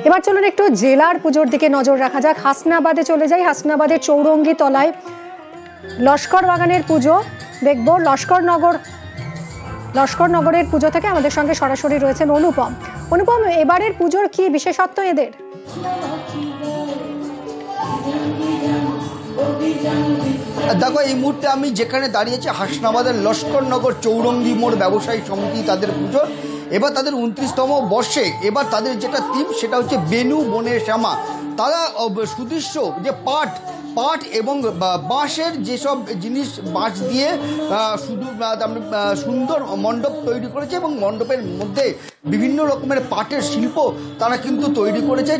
এবার চলুন একটু জেলার পুজোর দিকে নজর রাখা যাক। হাসনাবাদে চলে যাই। হাসনাবাদের চৌরঙ্গি তলায় লস্কর বাগানের পুজো দেখব। লস্করনগরের পুজো থেকে আমাদের সঙ্গে সরাসরি রয়েছেন অনুপম। অনুপম, এবারের পুজোর কি বিশেষত্ব এদের? দেখো, এই মুহূর্তে আমি যেখানে দাঁড়িয়েছি হাসনাবাদের লস্করনগর চৌরঙ্গি মোড় ব্যবসায়ী সমিতি, তাদের পুজোর এবার তাদের 29তম বর্ষে। এবার তাদের যেটা থিম সেটা হচ্ছে বেনু বনে শ্যামা। তারা সুদৃশ্য যে পাট এবং বাঁশের যেসব জিনিস, বাঁশ দিয়ে শুধু সুন্দর মণ্ডপ তৈরি করেছে এবং মণ্ডপের মধ্যে বিভিন্ন রকমের পাটের শিল্প তারা কিন্তু তৈরি করেছে।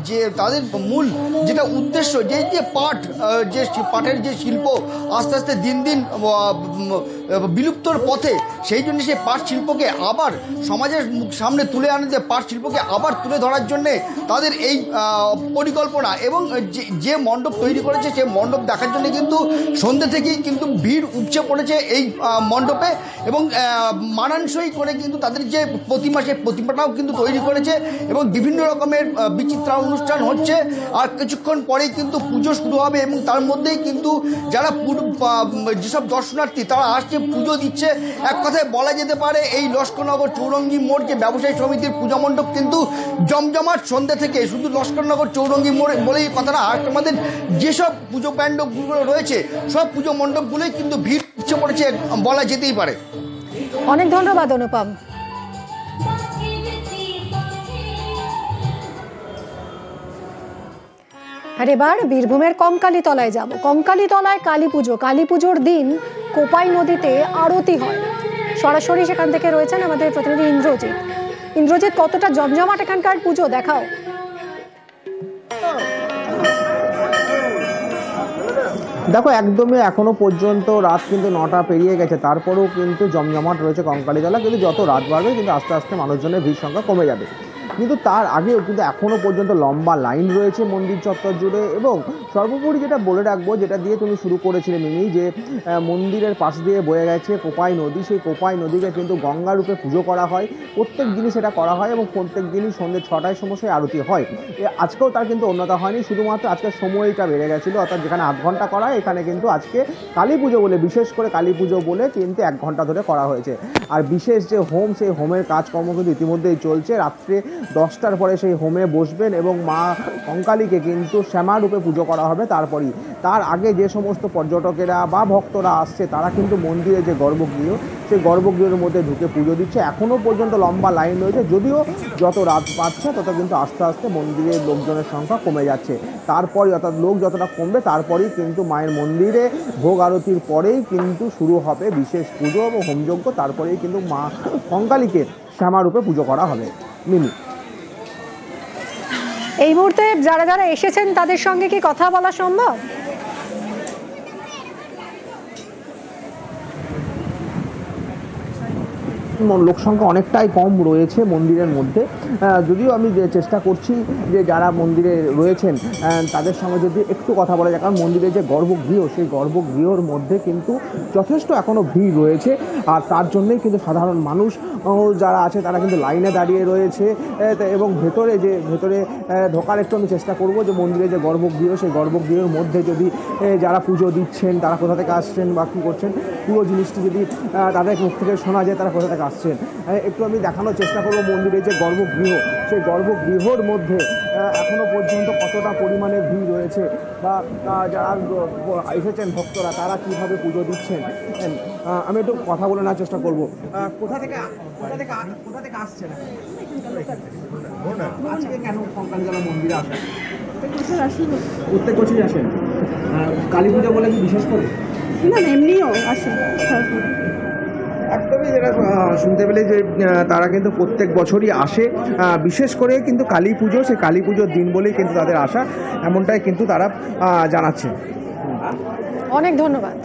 যে তাদের মূল যেটা উদ্দেশ্য, যে পাটের যে শিল্প আস্তে আস্তে দিন দিন বিলুপ্তর পথে, সেই জন্য সেই পাট শিল্পকে আবার সমাজের সামনে তুলে আনতে, পাট শিল্পকে আবার তুলে ধরার জন্যে তাদের এই পরিকল্পনা। এবং যে মণ্ডপ তৈরি করেছে সেই মণ্ডপ দেখার জন্য কিন্তু সন্ধ্যে থেকেই কিন্তু ভিড় উপচে পড়েছে এই মণ্ডপে। এবং মানানসই করে কিন্তু তাদের যে প্রতিমা, সেই প্রতিমাটাও কিন্তু তৈরি করেছে এবং বিভিন্ন রকমের বিচিত্রা অনুষ্ঠান হচ্ছে। আর কিছুক্ষণ পরেই কিন্তু পুজো শুরু হবে এবং তার মধ্যেই কিন্তু যারা যেসব দর্শনার্থী তারা আসছে, পুজো দিচ্ছে। এক কথায় বলা যেতে পারে এই লস্করনগর চৌরঙ্গি মোড় যে ব্যবসায়ী সমিতির পূজা মণ্ডপ কিন্তু জমজমাট সন্ধ্যা থেকে। শুধু লস্করনগর চৌরঙ্গি মোড় বলেই কথা না, আমাদের যেসব পুজো মণ্ডপগুলো রয়েছে সব পুজো মণ্ডপগুলোই কিন্তু ভিড় উঠছে পড়েছে বলা যেতেই পারে। অনেক ধন্যবাদ অনুপম। আর এবার বীরভূমের কঙ্কালীতলায় যাব। কঙ্কালীতলায় কালী পুজো। কালী পুজোর দিন কোপাই নদীতে আরতি হয়। সরাসরি সেখান থেকে রয়েছেন আমাদের প্রতিনিধি ইন্দ্রজিৎ, কতটা জমজমাট এখানকার পুজো, দেখাও। দেখো, একদমই এখনো পর্যন্ত রাত কিন্তু 9টা পেরিয়ে গেছে, তারপরেও কিন্তু জমজমাট রয়েছে কঙ্কালীতলা। কিন্তু যত রাত বাড়বে কিন্তু আস্তে আস্তে মানুষজনের ভিড় সংখ্যা কমে যাবে। কিন্তু তার আগেও কিন্তু এখনও পর্যন্ত লম্বা লাইন রয়েছে মন্দির চত্বর জুড়ে। এবং সর্বোপরি যেটা বলে রাখবো, যেটা দিয়ে তুমি শুরু করেছিলে মিমি, যে মন্দিরের পাশ দিয়ে বয়ে গেছে কোপাই নদী। সেই কোপাই নদীকে কিন্তু গঙ্গা রূপে পুজো করা হয়। প্রত্যেক দিনই সেটা করা হয় এবং প্রত্যেক দিনই সন্ধ্যে 6টায় সময় আরতি হয়। আজকেও তার কিন্তু অন্যতা হয়নি, শুধুমাত্র আজকে সময়টা বেড়ে গেছিলো। অর্থাৎ যেখানে 8 ঘন্টা করা হয়, এখানে কিন্তু আজকে কালী পুজো বলে, বিশেষ করে কালী পুজো বলে কিন্তু 1 ঘন্টা ধরে করা হয়েছে। আর বিশেষ যে হোম, সেই হোমের কাজকর্ম কিন্তু ইতিমধ্যেই চলছে। রাত্রে 10টার পরে সেই হোমে বসবেন এবং মা কঙ্কালীকে কিন্তু শ্যামা রূপে পুজো করা হবে। তার আগে যে সমস্ত পর্যটকেরা বা ভক্তরা আসছে, তারা কিন্তু মন্দিরে যে গর্ভগৃহ, সেই গর্ভগৃহের মধ্যে ঢুকে পুজো দিচ্ছে। এখনও পর্যন্ত লম্বা লাইন রয়েছে, যদিও যত রাত পাচ্ছে তত কিন্তু আস্তে আস্তে মন্দিরের লোকজনের সংখ্যা কমে যাচ্ছে। তারপরই, অর্থাৎ লোক যতটা কমবে তারপরেই কিন্তু মায়ের মন্দিরে ভোগ আরতির পরেই কিন্তু শুরু হবে বিশেষ পুজো এবং হোমযজ্ঞ। তারপরেই কিন্তু মা কঙ্কালীকে শ্যামা রূপে পুজো করা হবে। মিমি, এই মুহূর্তে যারা যারা এসেছেন তাদের সঙ্গে কি কথা বলা সম্ভব? লোক সংখ্যা অনেকটাই কম রয়েছে মন্দিরের মধ্যে। যদিও আমি চেষ্টা করছি যে যারা মন্দিরে রয়েছেন তাদের সঙ্গে যদি একটু কথা বলা যায়, কারণ মন্দিরের যে গর্ভগৃহ, সেই গর্ভগৃহর মধ্যে কিন্তু যথেষ্ট এখনও ভিড় রয়েছে। আর তার জন্যই কিন্তু সাধারণ মানুষ যারা আছে তারা কিন্তু লাইনে দাঁড়িয়ে রয়েছে। এবং ভেতরে ঢোকার একটু আমি চেষ্টা করব, যে মন্দিরের যে গর্ভগৃহ, সেই গর্ভগৃহের মধ্যে যদি যারা পুজো দিচ্ছেন তারা কোথা থেকে আসছেন বা কী করছেন, পুরো জিনিসটি যদি তাদের মুখ থেকে শোনা যায় তারা কোথা থেকে আসছেন, একটু আমি দেখানোর চেষ্টা করব। মন্দিরের যে গর্ভগৃহ, সেই গর্ভগৃহর মধ্যে এখনও পর্যন্ত কতটা পরিমাণে ভিড় রয়েছে বা যারা এসেছেন ভক্তরা তারা কীভাবে পুজো দিচ্ছেন, আমি একটু কথা বলে নেওয়ার চেষ্টা করব। কোথা থেকে আসছেন? আজকে কেন কঙ্কালীতলা মন্দিরে আসেন? প্রত্যেক বছরই আসেন? কালী পুজো বলে কি বিশেষ করে? না, এমনিও আসেন। একদমই যেটা শুনতে পেলে, যে তারা কিন্তু প্রত্যেক বছরই আসে, বিশেষ করে কিন্তু কালী পুজো, সেই কালী পুজোর দিন বলেই কিন্তু তাদের আসা, এমনটাই কিন্তু তারা জানাচ্ছে। অনেক ধন্যবাদ।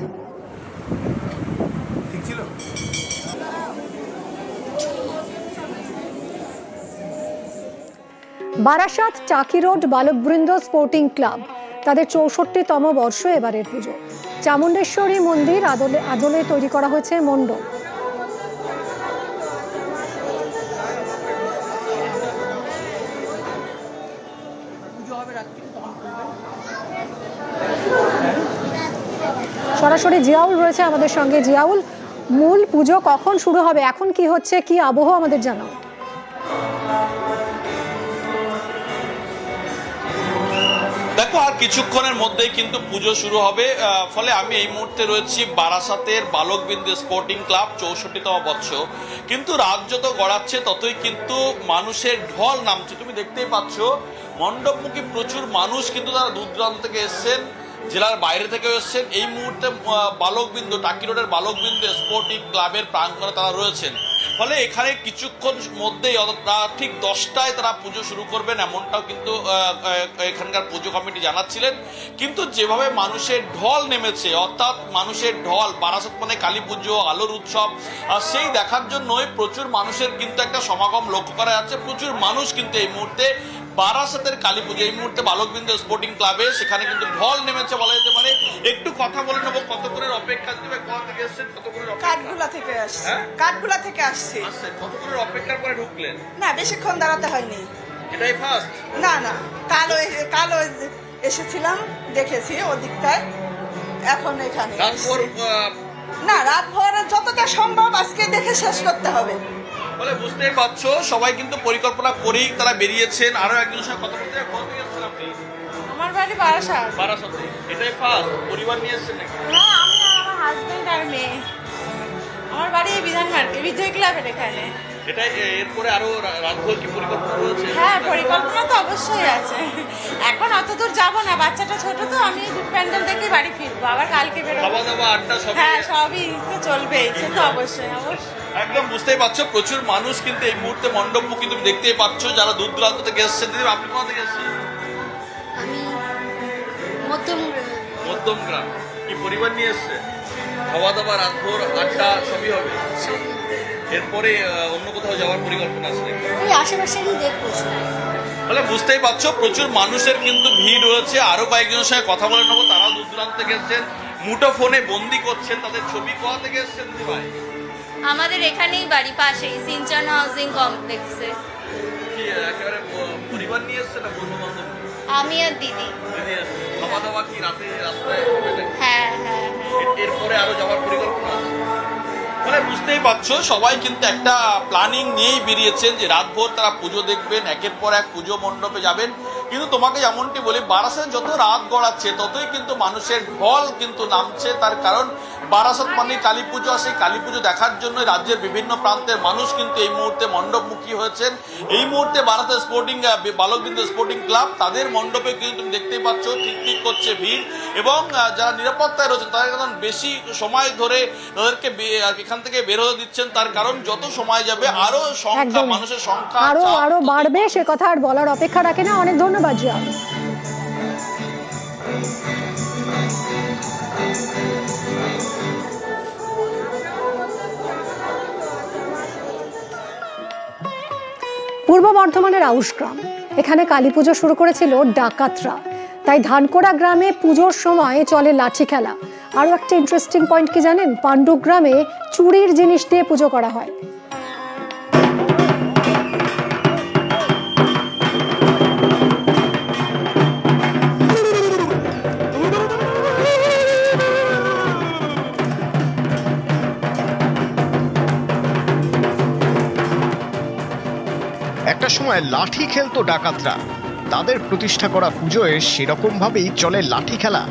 বারাসাত টাকি রোড বালকবৃন্দ স্পোর্টিং ক্লাব, তাদের 64তম বর্ষ এবারের পুজো। চামুণ্ডেশ্বরী মন্দির আদলে তৈরি করা হয়েছে মণ্ডপ। হবে রাত্রি তখন খুলবেন। সরাসরি জিয়াউল রয়েছে আমাদের সঙ্গে। জিয়াউল, মূল পুজো কখন শুরু হবে, এখন কি হচ্ছে, কি আবহ আমাদের জানাও। দেখো আর কিছুক্ষণের মধ্যেই কিন্তু পুজো শুরু হবে। ফলে আমি এই মুহূর্তে রয়েছি বারাসাতের বালকবিন্দু স্পোর্টিং ক্লাব 64তম বর্ষ। কিন্তু রাত যত গড়াচ্ছে ততই কিন্তু মানুষের ঢল নামছে। তুমি দেখতেই পাচ্ছ মণ্ডপমুখী প্রচুর মানুষ কিন্তু তারা দূর দূরান্ত থেকে এসছেন, জেলার বাইরে থেকে এসছেন। এই মুহূর্তে বালকবিন্দু টাকি রোডের বালকবিন্দু স্পোর্টিং ক্লাবের প্রাঙ্গণে তারা রয়েছেন। ফলে এখানে কিছুক্ষণ মধ্যেই ঠিক 10টায় তারা পুজো শুরু করবেন এমনটাও কিন্তু এখানকার পুজো কমিটি জানাচ্ছিলেন। কিন্তু যেভাবে মানুষের ঢল নেমেছে, অর্থাৎ মানুষের ঢল, বারাসাত মানে কালী পুজো, আলোর উৎসব, সেই দেখার জন্যই প্রচুর মানুষের কিন্তু একটা সমাগম লক্ষ্য করা যাচ্ছে। প্রচুর মানুষ কিন্তু এই মুহূর্তে বারাসাতের কালী পুজো, এই মুহূর্তে বালকবিন্দু স্পোর্টিং ক্লাবে সেখানে কিন্তু ঢল নেমেছে বলা যেতে পারে। একটু কথা বলে নেবো, কতক্ষণের অপেক্ষা দিবে, কোথা থেকে এসছেন, কতক্ষণের কাঠগুলা থেকে আসছে, কাঠগুলা থেকে আসছে। কতক্ষণের অপেক্ষার পরে ঢুকলেন? না বেশিক্ষণ দাঁড়াতে হয়নি। এটাই ফার্স্ট? না না, কালো এসেছিলাম, দেখেছি ওদিকটায়, এখন এখানে না, রাত ভোর যতটা সম্ভব আজকে দেখে শেষ করতে হবে। বলে বুঝতেই পারছো সবাই কিন্তু পরিকল্পনা করেই তারা বেরিয়েছেন। আরো একজনের সঙ্গে কথা বলতে গেছেন আপনি? আমার বাড়ি বারাসাত। বারাসাতে এটাই ফার্স্ট? পরিবার নিয়ে এসেছেন নাকি? না, আমি আর আমার হাজবেন্ড আর মেয়ে। আমার বাড়ি বিধান মার্কেট বিজয় ক্লাবের এখানে। এটাই এরপরে আরো রাতভর কি পরিকল্পনা রয়েছে? হ্যাঁ, পরিকল্পনা তো অবশ্যই আছে। এখন অত দূর যাবো না, বাচ্চাটা ছোট তো, আমি দুটো প্যান্ডেল দেখে বাড়ি ফিরবো, আবার কালকে বেরোবো। খাওয়া দাওয়া আড্ডা সব? হ্যাঁ, সবই তো চলবেই, সে তো অবশ্যই অবশ্যই। একদম বুঝতেই পারছো প্রচুর মানুষ কিন্তু এই মুহূর্তে মণ্ডপমুখী তুমি দেখতেই পাচ্ছ, যারা দূর দূরান্ত থেকে এসছেন। দিদি আপনি কোথা থেকে এসছেন? আমি মধ্যমগ্রাম। কি পরিবার নিয়ে এসছে? খাওয়া দাওয়া রাতভর আড্ডা সবই হবে? এরপরে অন্য কোথাও যাওয়ার পরিকল্পনা আছে নাকি? ওই আশেপাশেই দেখবো। তাহলে বুঝতেই পারছো প্রচুর মানুষের কিন্তু ভিড় রয়েছে। আরো কয়েকজনের সঙ্গে কথা বলে নেবো, তারাও দূর দূরান্ত থেকে এসছেন, মুঠো ফোনে বন্দি করছেন তাদের ছবি। কোথা থেকে এসছেন দিদি ভাই? আমাদের এখানেই বাড়ি, পাশেই সিনচান হাউজিং কমপ্লেক্সে। কি একেবারে পরিবার নিয়ে এসছে না বন্ধু বান্ধব? আমি আর দিদি। দিদি এসছে। খাওয়া দাওয়া কি রাতে রাস্তায় হবে নাকি? হ্যাঁ হ্যাঁ হ্যাঁ। এরপরে আরো যাওয়ার পরিকল্পনা আছে? মানে বুঝতেই পারছো সবাই কিন্তু একটা প্ল্যানিং নিয়েই বেরিয়েছেন যে রাতভর তারা পুজো দেখবেন, একের পর এক পুজো মণ্ডপে যাবেন। কিন্তু তোমাকে যেমনটি বলি, বারাসাত যত রাত গড়াচ্ছে ততই কিন্তু মানুষের ঢল কিন্তু নামছে। তার কারণ বারাসাত মানে কালী পুজো, আর সেই কালী পুজো দেখার জন্য রাজ্যের বিভিন্ন প্রান্তের মানুষ কিন্তু এই মুহূর্তে মণ্ডপমুখী হয়েছেন। এই মুহূর্তে বারাসাত স্পোর্টিং বালকবিন্দু স্পোর্টিং ক্লাব তাদের মণ্ডপে কিন্তু তুমি দেখতেই পাচ্ছ ঠিক করছে ভিড়। এবং যারা নিরাপত্তায় রয়েছেন তাদের কারণ বেশি সময় ধরে তাদেরকে এখান থেকে বের হতে দিচ্ছেন। তার কারণ যত সময় যাবে আরো সংখ্যা, মানুষের সংখ্যা আরো বাড়বে, সে কথা আর বলার অপেক্ষা রাখে না। অনেক ধন্যবাদ জিয়া। পূর্ব বর্ধমানের আউশগ্রাম, এখানে কালী পুজো শুরু করেছিল ডাকাতরা। তাই ধানকোড়া গ্রামে পুজোর সময় চলে লাঠি খেলা। আরো একটা ইন্টারেস্টিং পয়েন্ট কি জানেন, পাণ্ডুগ্রামে চুরির জিনিস দিয়ে পুজো করা হয়। একটা সময় লাঠি খেলতো ডাকাতরা, তাদের প্রতিষ্ঠা করা পুজোয় সেরকম ভাবেই চলে লাঠি খেলা।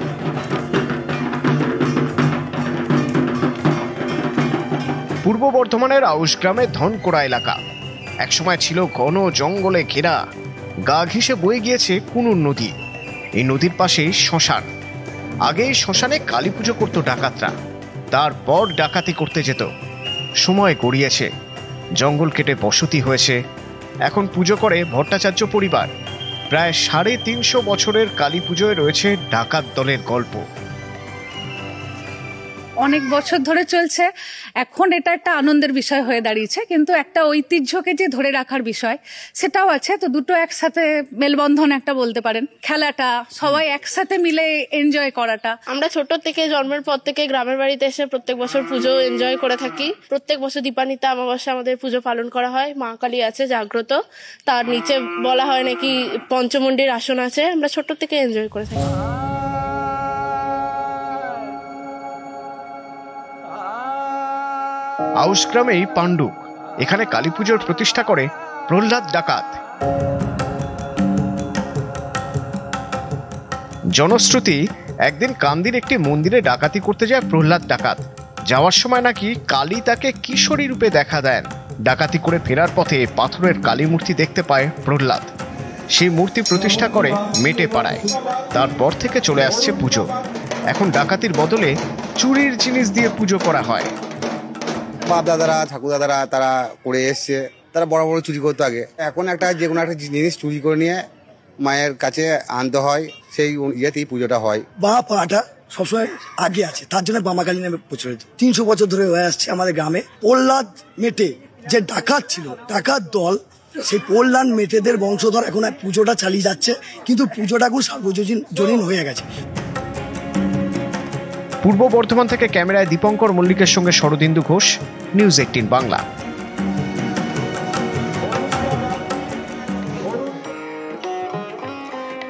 পূর্ব বর্ধমানের আউশগ্রামের ধনকোড়া এলাকা একসময় ছিল ঘন জঙ্গলে ঘেরা। গা ঘেঁষে বয়ে গিয়েছে কুনুর নদী। এই নদীর পাশেই শ্মশান। আগে এই শ্মশানে কালী পুজো করতো ডাকাতরা, তারপর ডাকাতি করতে যেত। সময় গড়িয়েছে, জঙ্গল কেটে বসতি হয়েছে। এখন পুজো করে ভট্টাচার্য পরিবার। প্রায় 350 বছরের কালী পুজোয় রয়েছে ডাকাত দলের গল্প। অনেক বছর ধরে চলছে। এখন এটা একটা আনন্দের বিষয় হয়ে দাঁড়িয়েছে, কিন্তু একটা ঐতিহ্যকে যে ধরে রাখার বিষয় সেটাও আছে। তো দুটো একসাথে মেলবন্ধন একটা বলতে পারেন। খেলাটা, সবাই একসাথে মিলে এনজয় করাটা। আমরা ছোট থেকে জন্মের পর থেকে গ্রামের বাড়িতে এসে প্রত্যেক বছর পুজো এনজয় করে থাকি। প্রত্যেক বছর দীপান্বিতা অমাবস্যা আমাদের পুজো পালন করা হয়। মা কালী আছে জাগ্রত, তার নিচে বলা হয় নাকি পঞ্চমুণ্ডির আসন আছে। আমরা ছোট থেকে এনজয় করে থাকি। আউশ গ্রামেই পাণ্ডুক, এখানে কালী পুজোর প্রতিষ্ঠা করে প্রহ্লাদ ডাকাত। জনশ্রুতি, একদিন কান্দির একটি মন্দিরে ডাকাতি করতে যায় প্রহ্লাদ ডাকাত। যাওয়ার সময় নাকি কালী তাকে কিশোরী রূপে দেখা দেন। ডাকাতি করে ফেরার পথে পাথরের কালী মূর্তি দেখতে পায় প্রহ্লাদ। সেই মূর্তি প্রতিষ্ঠা করে মেটে পাড়ায়। তারপর থেকে চলে আসছে পুজো। এখন ডাকাতির বদলে চুরির জিনিস দিয়ে পুজো করা হয়। বাপ দাদারা ঠাকুর দাদারা তারা করে এসছে, তারা বড় বড় চুরি করতো আগে। এখন একটা যে কোনো একটা জিনিস চুরি করে নিয়ে মায়ের কাছে আনতে হয়, সেই ইয়েতেই পুজোটা হয়। বা পাটা সবসময় আগে আছে, তার জন্য বামাকালী নামে প্রচলিত। 300 বছর ধরে হয়ে আসছে আমাদের গ্রামে। প্রহ্লাদ মেটে যে ডাকাত ছিল, ডাকাত দল, সেই প্রহ্লাদ মেটেদের বংশধর এখন পুজোটা চালিয়ে যাচ্ছে, কিন্তু পুজোটা এখন সার্বজনীন হয়ে গেছে। পূর্ব বর্ধমান থেকে ক্যামেরায় দীপঙ্কর মল্লিকের সঙ্গে শরদিন্দু ঘোষ, নিউজ 18 বাংলা।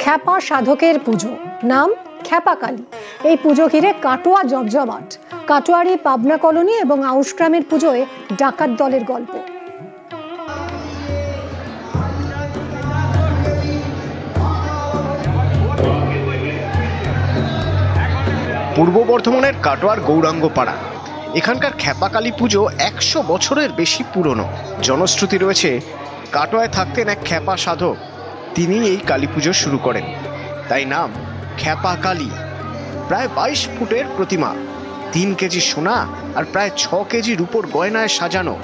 খ্যাপা সাধকের পুজো, নাম খ্যাপাকালী। এই পুজো ঘিরে কাটোয়া জমজমাট। কাটোয়ারি পাবনা কলোনি এবং আউশ গ্রামের পুজোয় ডাকাত দলের গল্প। পূর্ব বর্ধমানের কাটোয়ার গৌরাঙ্গপাড়া, এখানকার খ্যাপাকালী পুজো 100 বছরের বেশি পুরনো। জনশ্রুতি রয়েছে, কাটোয়ায় থাকতেন এক খ্যাপা সাধক, তিনি এই কালী পুজো শুরু করেন, তাই নাম খ্যাপাকালী। প্রায় 22 ফুটের প্রতিমা, 3 কেজি সোনা আর প্রায় 6 কেজি রূপোর গয়নায় সাজানো,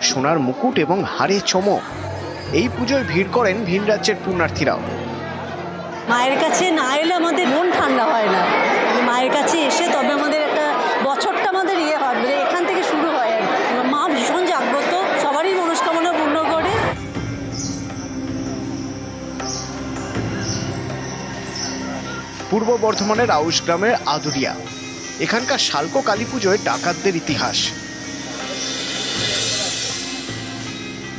সোনার মুকুট এবং হাড়ে চমক। এই পুজোয় ভিড় করেন ভিন রাজ্যের পুণ্যার্থীরাও। মায়ের কাছে না এলে আমাদের মন ঠান্ডা হয় না। মায়ের কাছে এসে তবে আমাদের একটা বছরটা আমাদের হয়, মানে এখান থেকে শুরু হয়। মা ভীষণ জাগ্রত, সবারই মনস্কামনা পূর্ণ করে। পূর্ব বর্ধমানের আউশ গ্রামের আদুরিয়া, এখানকার শালকো কালী পুজোয় ডাকাতদের ইতিহাস।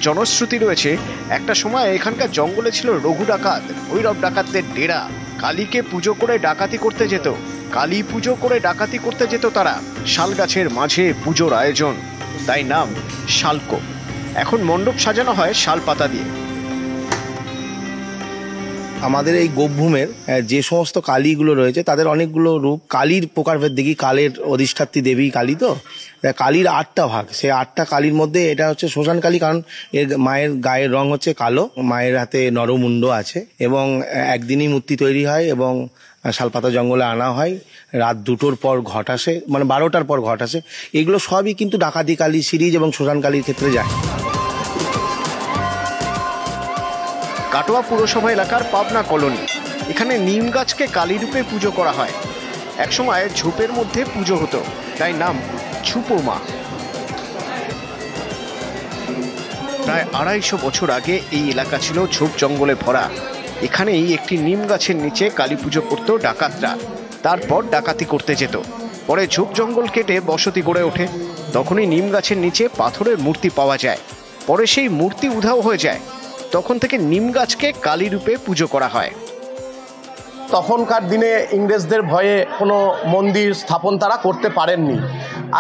জনশ্রুতি রয়েছে, একটা সময় এখানকার জঙ্গলে ছিল রঘু ডাকাত, ভৈরব ডাকাতদের ডেরা। কালীকে পুজো করে ডাকাতি করতে যেত, কালী পুজো করে ডাকাতি করতে যেত তারা। শাল গাছের মাঝে পুজোর আয়োজন, তাই নাম শালকো। এখন মণ্ডপ সাজানো হয় শাল পাতা দিয়ে। আমাদের এই গোপভূমের যে সমস্ত কালীগুলো রয়েছে তাদের অনেকগুলো রূপ। কালীর প্রকারভেদ দেখি, কালের অধিষ্ঠাত্রী দেবী কালী, তো কালীর 8টা ভাগ। সেই 8টা কালীর মধ্যে এটা হচ্ছে শ্মশান কালী, কারণ এর মায়ের গায়ের রং হচ্ছে কালো, মায়ের হাতে নরমুণ্ড আছে এবং একদিনই মূর্তি তৈরি হয় এবং শালপাতা জঙ্গলে আনা হয়। রাত 2টোর পর ঘট আসে, মানে 12টার পর ঘট আসে। এগুলো সবই কিন্তু ডাকাতি কালী সিরিজ এবং শ্মশান কালীর ক্ষেত্রে যায়। কাটোয়া পুরসভা এলাকার পাবনা কলোনি, এখানে নিম গাছকে কালী রূপে পুজো করা হয়। একসময় ঝোপের মধ্যে পুজো হতো, তাই নাম ঝুপো মা। প্রায় 250 বছর আগে এই এলাকা ছিল ঝোপ জঙ্গলে ভরা। এখানেই একটি নিম গাছের নিচে কালী পুজো করত ডাকাতরা, তারপর ডাকাতি করতে যেত। পরে ঝোপ জঙ্গল কেটে বসতি গড়ে ওঠে, তখনই নিম গাছের নিচে পাথরের মূর্তি পাওয়া যায়। পরে সেই মূর্তি উধাও হয়ে যায়, তখন থেকে নিম গাছকে কালী রূপে পুজো করা হয়। তখনকার দিনে ইংরেজদের ভয়ে কোনো মন্দির স্থাপন তারা করতে পারেননি।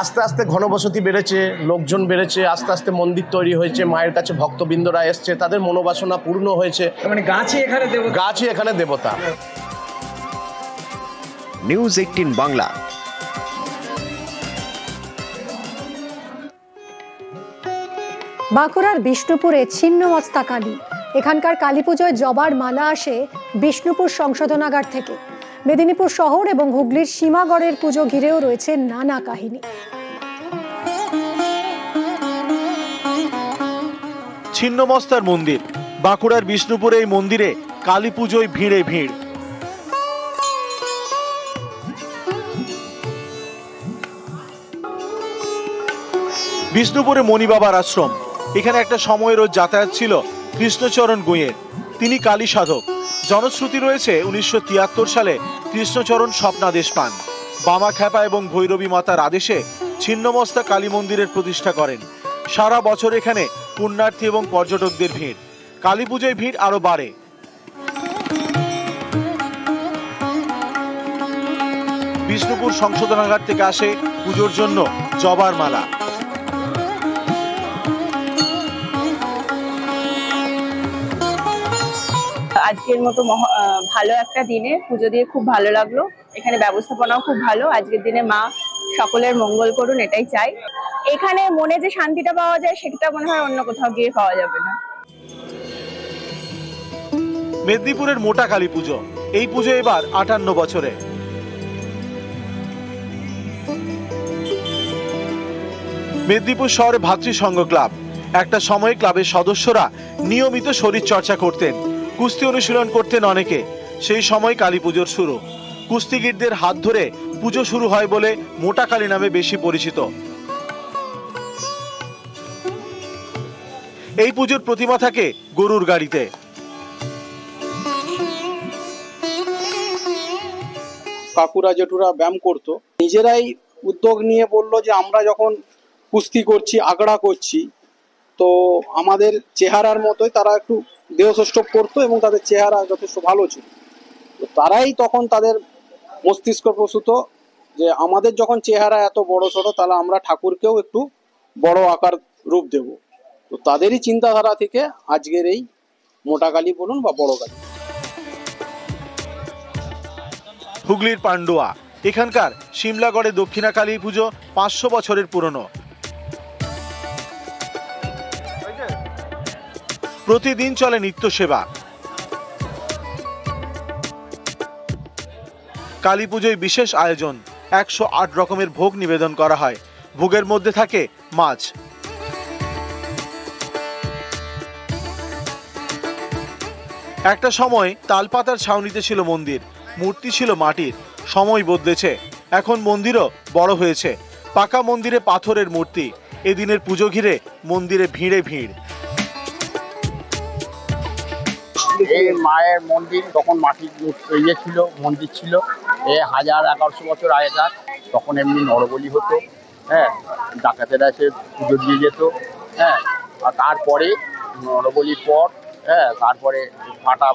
আস্তে আস্তে ঘনবসতি বেড়েছে, লোকজন বেড়েছে, আস্তে আস্তে মন্দির তৈরি হয়েছে, মায়ের কাছে ভক্তবৃন্দরা এসছে, তাদের মনোবাসনা পূর্ণ হয়েছে। মানে গাছই এখানে দেবতা। নিউজ 18 বাংলা। বাঁকুড়ার বিষ্ণুপুরে ছিন্নমস্তা কালী, এখানকার কালী পুজোয় জবার মালা আসে বিষ্ণুপুর সংশোধনাগার থেকে। মেদিনীপুর শহর এবং হুগলির সীমাগড়ের পুজো ঘিরেও রয়েছে নানা কাহিনী। ছিন্নমস্তার মন্দির, বাঁকুড়ার বিষ্ণুপুরে এই মন্দিরে কালী পুজোয় ভিড়ে ভিড়। বিষ্ণুপুরে মণিবাবার আশ্রম, এখানে একটা সময় রোজ যাতায়াত ছিল কৃষ্ণচরণ গুঁয়ের। তিনি কালী সাধক। জনশ্রুতি রয়েছে 1973 সালে কৃষ্ণচরণ স্বপ্নাদেশ পান। বামা খ্যাপা এবং ভৈরবী মাতার আদেশে ছিন্নমস্তা কালী মন্দিরের প্রতিষ্ঠা করেন। সারা বছর এখানে পুণ্যার্থী এবং পর্যটকদের ভিড়। কালী পুজোয় ভিড় আরো বাড়ে। বিষ্ণুপুর সংশোধনাগার থেকে আসে পুজোর জন্য জবার মালা। আজকের মতো ভালো একটা দিনে পুজো দিয়ে খুব ভালো লাগলো। এখানে ব্যবস্থাপনাও খুব ভালো। আজকের দিনে মা সকলের মঙ্গল করুন, এটাই চাই। এখানে মনে যে শান্তিটা পাওয়া যায় সেটা মনে হয় অন্য কোথাও গিয়ে পাওয়া যাবে না। মেদিনীপুরের মোটা কালী পুজো, এই পুজো এবার 58 বছরে। মেদিনীপুর শহরে ভাতৃসংঘ ক্লাব। একটা সময় ক্লাবের সদস্যরা নিয়মিত শরীর চর্চা করতেন, কুস্তি অনুশীলন করতেন অনেকে। সেই সময় কালী পুজোর শুরু। কুস্তিগীরদের হাত ধরে পুজো শুরু হয় বলে মোটা কালী নামে বেশি পরিচিত। এই পুজোর প্রতিমা থাকে গরুর গাড়িতে। কাকুরা জেঠুরা ব্যায়াম করতো, নিজেরাই উদ্যোগ নিয়ে বললো যে আমরা যখন কুস্তি করছি, আগড়া করছি, তো আমাদের চেহারার মতোই তারা একটু দেহসষ্টভ করতো এবং তাদের চেহারা যথেষ্ট ভালো ছিল। তো তারাই তখন তাদের মস্তিষ্ক প্রসূত যে আমাদের যখন চেহারা এত বড় ছোট, তাহলে আমরা ঠাকুরকেও একটু বড় আকার রূপ দেব। তো তাদেরই চিন্তাধারা থেকে আজকের এই মোটা কালী বলুন বা বড় কালী। হুগলির পান্ডুয়া, এখানকার সিমলাগড়ে দক্ষিণা কালী পুজো 500 বছরের পুরনো। প্রতিদিন চলে নিত্য সেবা। কালী পুজোয় বিশেষ আয়োজন, 108 রকমের ভোগ নিবেদন করা হয়। ভোগের মধ্যে থাকে মাছ। একটা সময় তালপাতার ছাউনিতে ছিল মন্দির, মূর্তি ছিল মাটির। সময় বদলেছে, এখন মন্দিরও বড় হয়েছে। পাকা মন্দিরে পাথরের মূর্তি। এদিনের পুজো ঘিরে মন্দিরে ভিড়ে ভিড়। এই মায়ের মন্দির তখন মাটির ইয়ে ছিল, মন্দির ছিল। 1100 বছর আগেকার। তখন এমনি নরবলি হতো, হ্যাঁ, ডাকাতেরা এসে পুজো দিয়ে যেত, হ্যাঁ। আর তারপরে নরবলির পর, হ্যাঁ, তারপরে ফাটা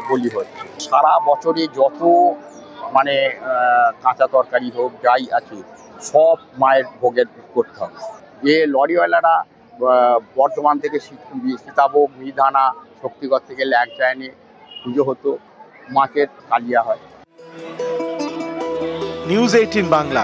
বলি হচ্ছে। সারা বছরে যত মানে কাঁচা তরকারি হোক, যাই আছে, সব মায়ের ভোগের করতে হবে। যে লরিওয়ালারা বর্ধমান থেকে সীতাভোগ, মিহিদানা, শক্তিগড় থেকে ল্যাংচা এনে পুজো হতো, মাছের কালিয়া হয়। নিউজ 18 বাংলা।